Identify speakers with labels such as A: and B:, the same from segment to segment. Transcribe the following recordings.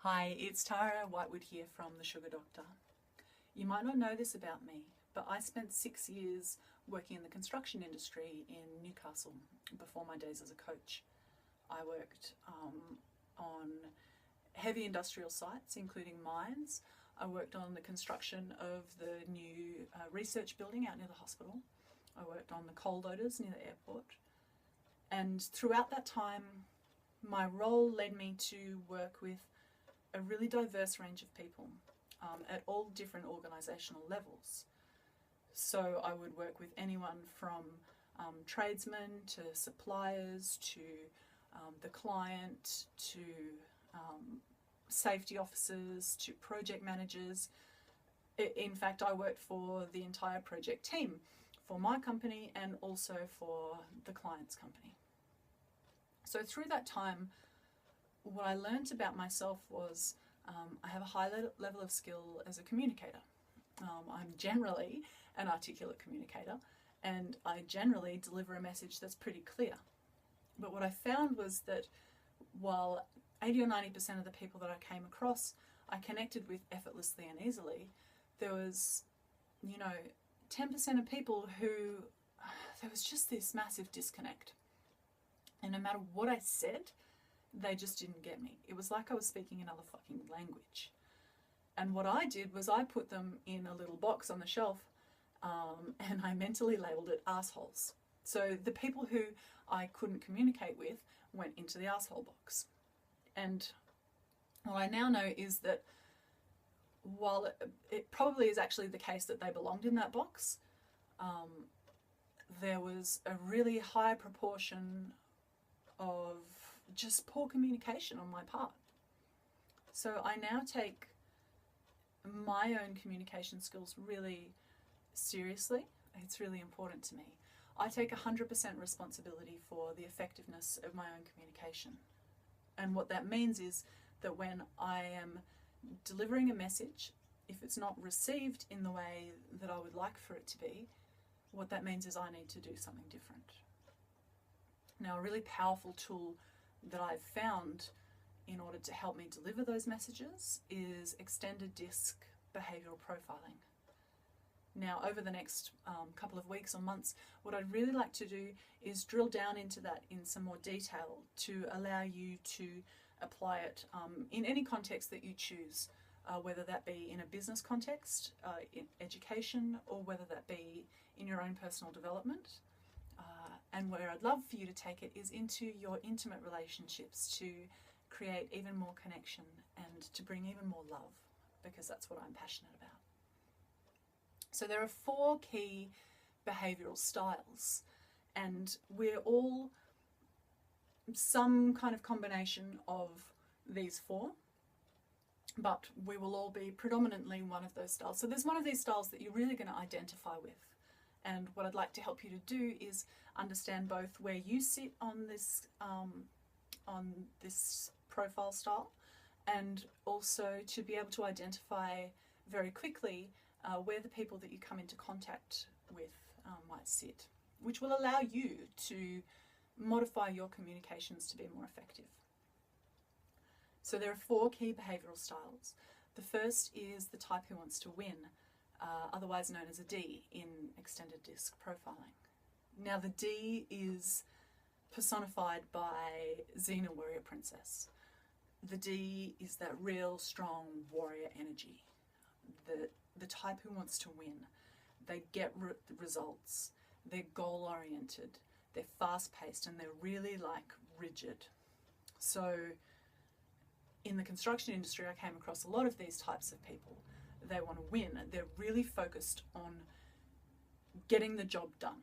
A: Hi, it's Tara Whitewood here from The Sugar Doctor. You might not know this about me, but I spent 6 years working in the construction industry in Newcastle before my days as a coach. I worked on heavy industrial sites, including mines. I worked on the construction of the new research building out near the hospital. I worked on the coal loaders near the airport. And throughout that time, my role led me to work with a really diverse range of people at all different organisational levels. So I would work with anyone from tradesmen to suppliers to the client to safety officers to project managers. In fact, I worked for the entire project team for my company and also for the client's company. So through that time, what I learned about myself was I have a high level of skill as a communicator. I'm generally an articulate communicator, and I generally deliver a message that's pretty clear. But what I found was that while 80 or 90% of the people that I came across I connected with effortlessly and easily, there was, 10% of people who there was just this massive disconnect. And no matter what I said, they just didn't get me. It was like I was speaking another fucking language. And what I did was I put them in a little box on the shelf and I mentally labelled it assholes. So the people who I couldn't communicate with went into the asshole box. And what I now know is that while it probably is actually the case that they belonged in that box, there was a really high proportion of just poor communication on my part. So I now take my own communication skills really seriously. It's really important to me. I take 100% responsibility for the effectiveness of my own communication. And what that means is that when I am delivering a message, if it's not received in the way that I would like for it to be, what that means is I need to do something different. Now, a really powerful tool that I've found in order to help me deliver those messages is extended disc behavioural profiling. Now, over the next couple of weeks or months, what I'd really like to do is drill down into that in some more detail to allow you to apply it in any context that you choose, whether that be in a business context, in education, or whether that be in your own personal development. And where I'd love for you to take it is into your intimate relationships to create even more connection and to bring even more love, because that's what I'm passionate about. So there are 4 key behavioural styles, and we're all some kind of combination of these 4, but we will all be predominantly one of those styles. So there's one of these styles that you're really going to identify with. And what I'd like to help you to do is understand both where you sit on this profile style, and also to be able to identify very quickly where the people that you come into contact with might sit, which will allow you to modify your communications to be more effective. So there are 4 key behavioural styles. The first is the type who wants to win, otherwise known as a D in extended disc profiling. Now, the D is personified by Xena, Warrior Princess. The D is that real strong warrior energy, the type who wants to win. They get results, they're goal oriented, they're fast paced, and they're really rigid. So in the construction industry, I came across a lot of these types of people. They want to win. They're really focused on getting the job done.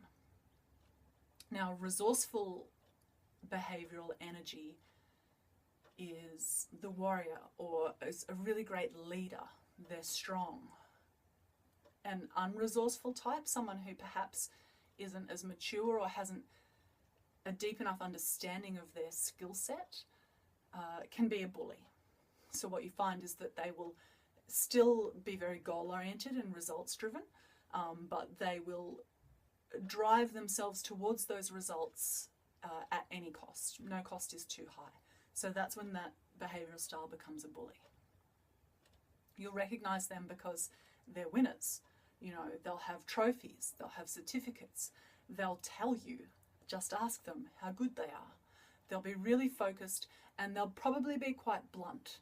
A: Now, resourceful behavioural energy is the warrior, or is a really great leader. They're strong. An unresourceful type, someone who perhaps isn't as mature or hasn't a deep enough understanding of their skill set, can be a bully. So what you find is that they will still be very goal-oriented and results-driven, but they will drive themselves towards those results at any cost. No cost is too high. So that's when that behavioural style becomes a bully. You'll recognize them because they're winners. You know, they'll have trophies, they'll have certificates, they'll tell you, just ask them how good they are. They'll be really focused, and they'll probably be quite blunt.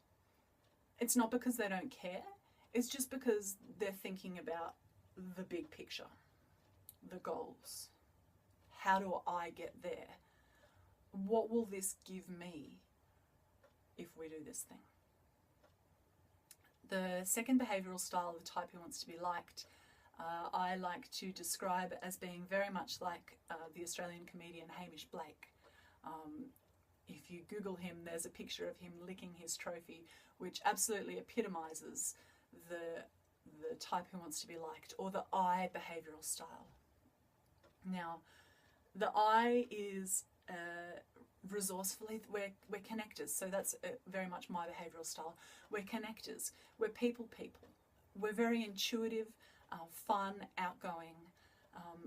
A: It's not because they don't care, it's just because they're thinking about the big picture, the goals. How do I get there? What will this give me if we do this thing? The second behavioural style, the type who wants to be liked, I like to describe as being very much like the Australian comedian Hamish Blake. If you Google him, there's a picture of him licking his trophy, which absolutely epitomises the type who wants to be liked, or the I behavioural style. Now, the I is resourcefully, we're connectors, so that's very much my behavioural style. We're connectors, we're people. We're very intuitive, fun, outgoing.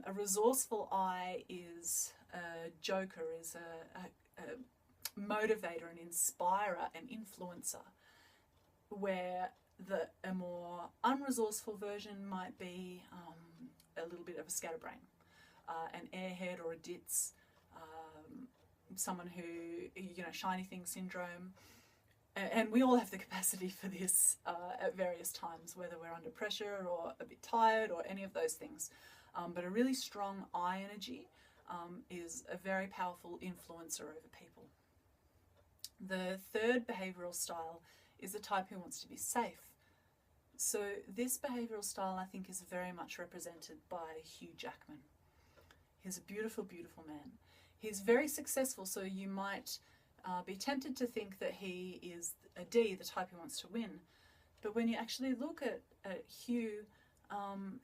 A: A resourceful I is a joker, is a motivator, an inspirer, an influencer, where a more unresourceful version might be a little bit of a scatterbrain, an airhead or a ditz, someone who, you know, shiny thing syndrome. And we all have the capacity for this at various times, whether we're under pressure or a bit tired or any of those things. But a really strong I energy is a very powerful influencer over people. The third behavioural style is the type who wants to be safe. So this behavioural style, I think, is very much represented by Hugh Jackman. He's a beautiful, beautiful man. He's very successful, so you might be tempted to think that he is a D, the type who wants to win. But when you actually look at Hugh,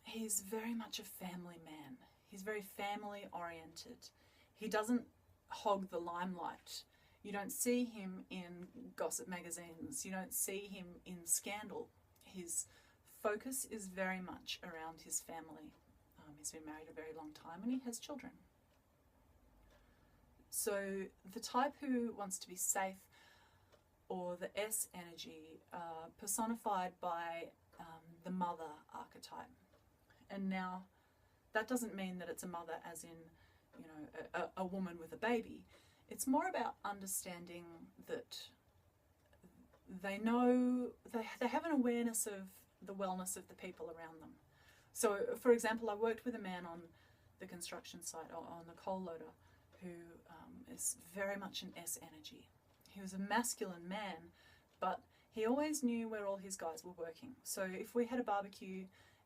A: he's very much a family man. He's very family oriented. He doesn't hog the limelight. You don't see him in gossip magazines. You don't see him in scandal. His focus is very much around his family. He's been married a very long time and he has children. So the type who wants to be safe, or the S energy, personified by the mother archetype. And now that doesn't mean that it's a mother as in, you know, a woman with a baby. It's more about understanding that they know, they have an awareness of the wellness of the people around them. So, for example, I worked with a man on the construction site, on the coal loader, who is very much an S energy. He was a masculine man, but he always knew where all his guys were working. So if we had a barbecue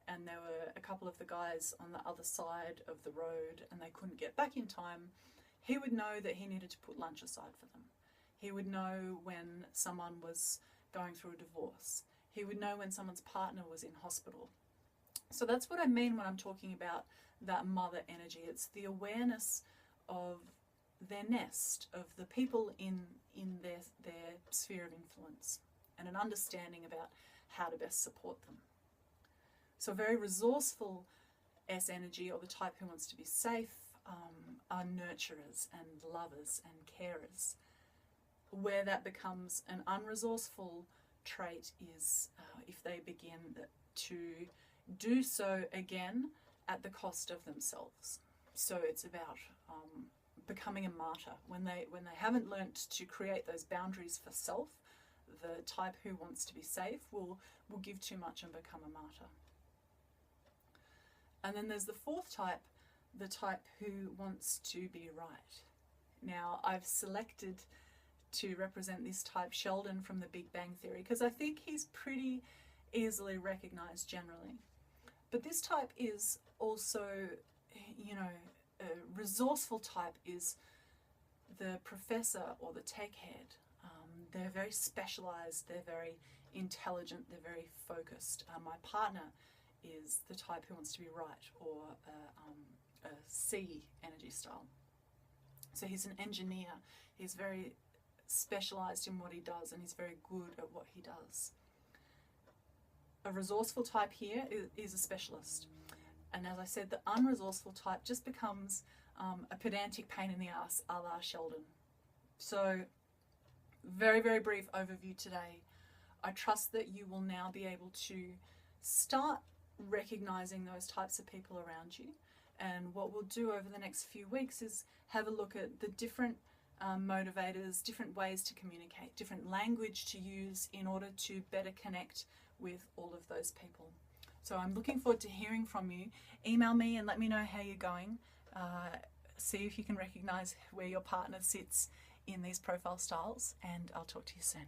A: and there were a couple of the guys on the other side of the road and they couldn't get back in time, he would know that he needed to put lunch aside for them. He would know when someone was going through a divorce. He would know when someone's partner was in hospital. So that's what I mean when I'm talking about that mother energy. It's the awareness of their nest, of the people in their sphere of influence, and an understanding about how to best support them. So very resourceful S energy, or the type who wants to be safe, are nurturers and lovers and carers. Where that becomes an unresourceful trait is if they begin to do so again at the cost of themselves. So it's about becoming a martyr. When they haven't learnt to create those boundaries for self, the type who wants to be safe will give too much and become a martyr. And then there's the fourth type, the type who wants to be right. Now, I've selected to represent this type Sheldon from The Big Bang Theory because I think he's pretty easily recognised generally. But this type is also, you know, a resourceful type is the professor or the tech head. They're very specialised, they're very intelligent, they're very focused. My partner is the type who wants to be right, or a C energy style. So he's an engineer, he's very specialised in what he does and he's very good at what he does. A resourceful type here is a specialist. And as I said, the unresourceful type just becomes a pedantic pain in the ass, a la Sheldon. So, very, very brief overview today I trust that you will now be able to start recognizing those types of people around you. And what we'll do over the next few weeks is have a look at the different motivators, different ways to communicate, different language to use in order to better connect with all of those people. So I'm looking forward to hearing from you. Email me and let me know how you're going. See if you can recognize where your partner sits in these profile styles, and I'll talk to you soon.